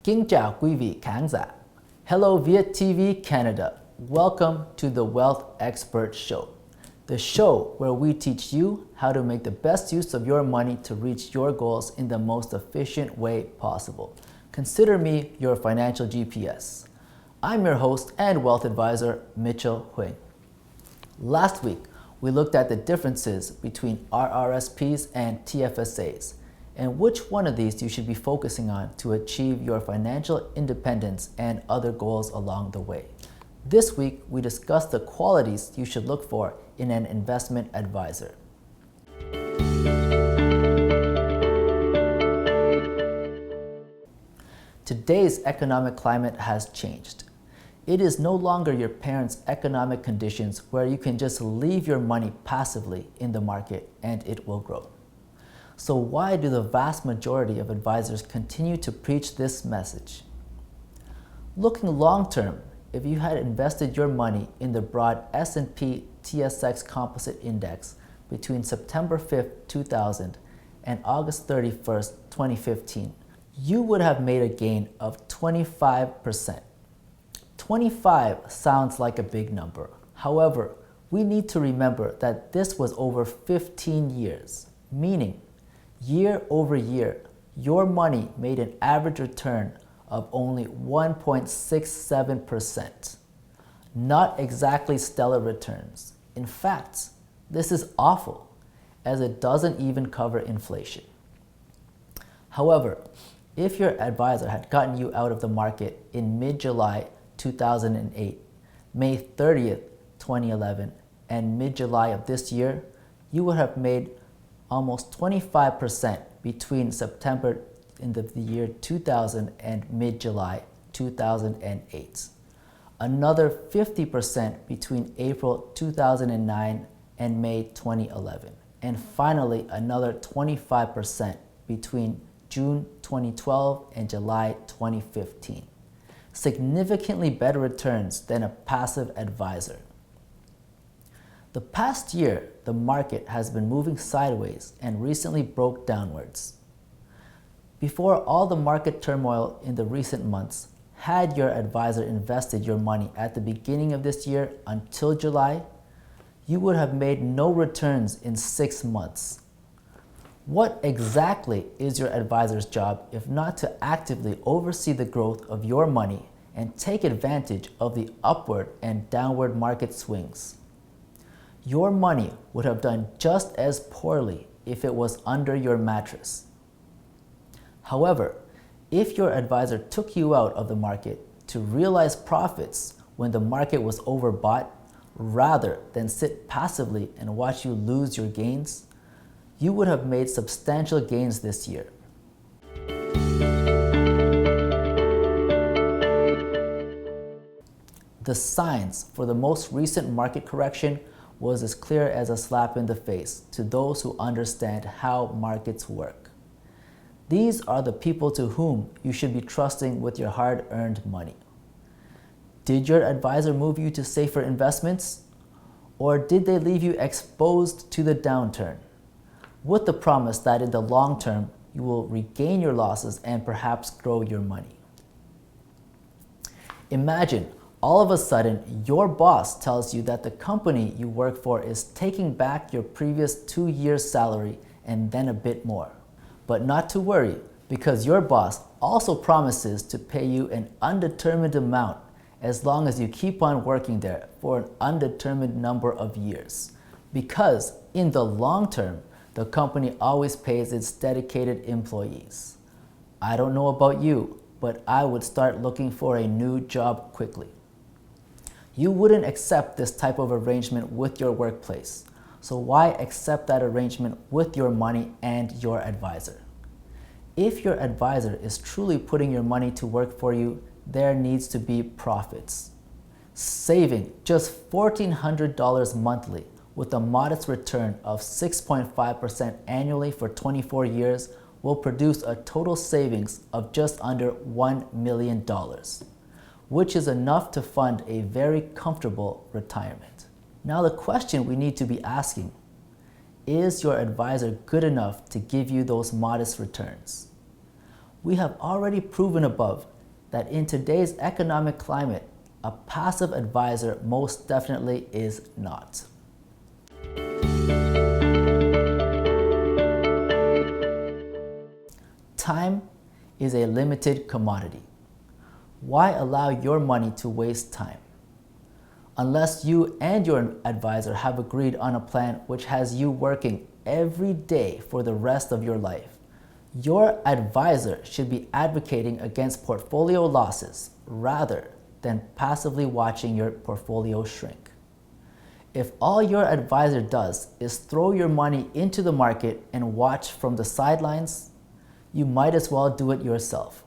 Kính chào quý vị khán giả. Hello Viet TV Canada. Welcome to the Wealth Expert Show, the show where we teach you how to make the best use of your money to reach your goals in the most efficient way possible. Consider me your financial GPS. I'm your host and wealth advisor, Mitchell Huang. Last week, we looked at the differences between RRSPs and TFSAs, and which one of these you should be focusing on to achieve your financial independence and other goals along the way. This week, we discussed the qualities you should look for in an investment advisor. Today's economic climate has changed. It is no longer your parents' economic conditions where you can just leave your money passively in the market and it will grow. So why do the vast majority of advisors continue to preach this message? Looking long-term, if you had invested your money in the broad S&P TSX Composite Index between September 5th, 2000 and August 31st, 2015, you would have made a gain of 25%. 25 sounds like a big number. However, we need to remember that this was over 15 years, meaning year over year, your money made an average return of only 1.67%. Not exactly stellar returns. In fact, this is awful, as it doesn't even cover inflation. However, if your advisor had gotten you out of the market in mid-July 2008, May 30th, 2011, and mid-July of this year, you would have made almost 25% between September in the year 2000 and mid-July 2008. Another 50% between April 2009 and May 2011. And finally, another 25% between June 2012 and July 2015. Significantly better returns than a passive advisor. The past year, the market has been moving sideways and recently broke downwards. Before all the market turmoil in the recent months, had your advisor invested your money at the beginning of this year until July, you would have made no returns in 6 months. What exactly is your advisor's job if not to actively oversee the growth of your money and take advantage of the upward and downward market swings? Your money would have done just as poorly if it was under your mattress. However, if your advisor took you out of the market to realize profits when the market was overbought, rather than sit passively and watch you lose your gains, you would have made substantial gains this year. The signs for the most recent market correction was as clear as a slap in the face to those who understand how markets work. These are the people to whom you should be trusting with your hard-earned money. Did your advisor move you to safer investments? Or did they leave you exposed to the downturn, with the promise that in the long term, you will regain your losses and perhaps grow your money? Imagine all of a sudden, your boss tells you that the company you work for is taking back your previous 2 years' salary and then a bit more. But not to worry, because your boss also promises to pay you an undetermined amount as long as you keep on working there for an undetermined number of years. Because in the long term, the company always pays its dedicated employees. I don't know about you, but I would start looking for a new job quickly. You wouldn't accept this type of arrangement with your workplace, so why accept that arrangement with your money and your advisor? If your advisor is truly putting your money to work for you, there needs to be profits. Saving just $1,400 monthly with a modest return of 6.5% annually for 24 years will produce a total savings of just under $1 million. Which is enough to fund a very comfortable retirement. Now the question we need to be asking, is your advisor good enough to give you those modest returns? We have already proven above that in today's economic climate, a passive advisor most definitely is not. Time is a limited commodity. Why allow your money to waste time? Unless you and your advisor have agreed on a plan which has you working every day for the rest of your life, your advisor should be advocating against portfolio losses rather than passively watching your portfolio shrink. If all your advisor does is throw your money into the market and watch from the sidelines, you might as well do it yourself.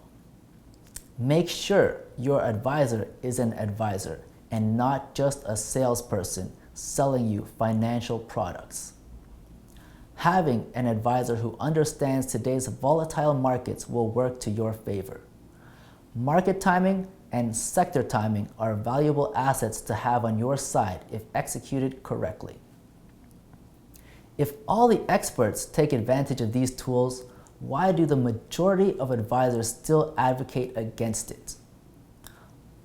Make sure your advisor is an advisor and not just a salesperson selling you financial products. Having an advisor who understands today's volatile markets will work to your favor. Market timing and sector timing are valuable assets to have on your side if executed correctly. If all the experts take advantage of these tools, why do the majority of advisors still advocate against it?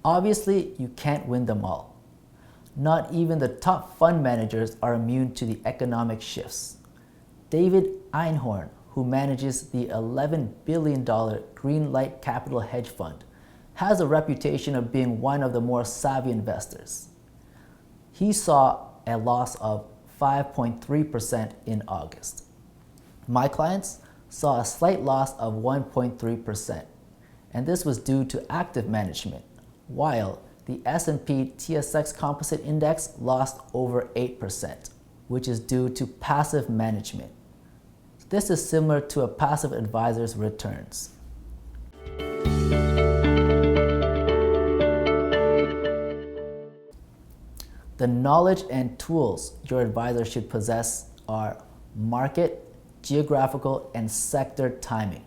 Obviously, you can't win them all. Not even the top fund managers are immune to the economic shifts. David Einhorn, who manages the $11 billion Greenlight Capital hedge fund, has a reputation of being one of the more savvy investors. He saw a loss of 5.3% in August. My clients saw a slight loss of 1.3%, and this was due to active management, while the S&P TSX Composite Index lost over 8%, which is due to passive management. This is similar to a passive advisor's returns. The knowledge and tools your advisor should possess are market, geographical, and sector timing,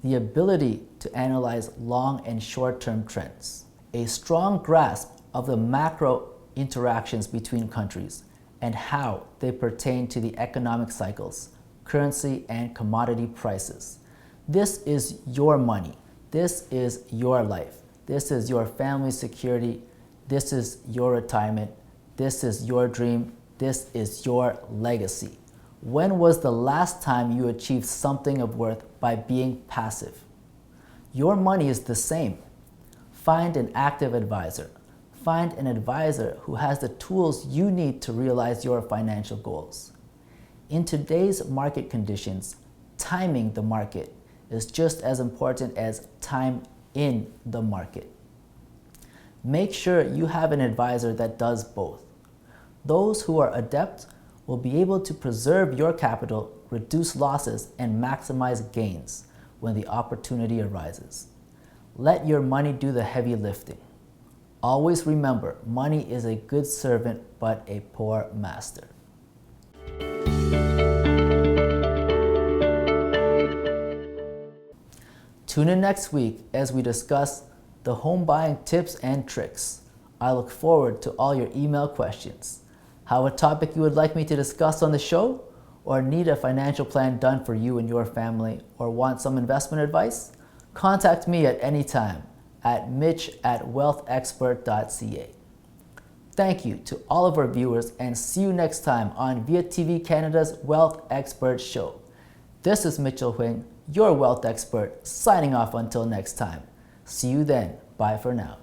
the ability to analyze long and short-term trends, a strong grasp of the macro interactions between countries and how they pertain to the economic cycles, currency, and commodity prices. This is your money. This is your life. This is your family's security. This is your retirement. This is your dream. This is your legacy. When was the last time you achieved something of worth by being passive? Your money is the same. Find an active advisor. Find an advisor who has the tools you need to realize your financial goals. In today's market conditions, timing the market is just as important as time in the market. Make sure you have an advisor that does both. Those who are adept will be able to preserve your capital, reduce losses, and maximize gains when the opportunity arises. Let your money do the heavy lifting. Always remember, money is a good servant but a poor master. Tune in next week as we discuss the home buying tips and tricks. I look forward to all your email questions. Have a topic you would like me to discuss on the show, or need a financial plan done for you and your family, or want some investment advice? Contact me at any time at mitch@wealthexpert.ca. Thank you to all of our viewers, and see you next time on Via TV Canada's Wealth Expert Show. This is Mitchell Huang, your wealth expert, signing off until next time. See you then. Bye for now.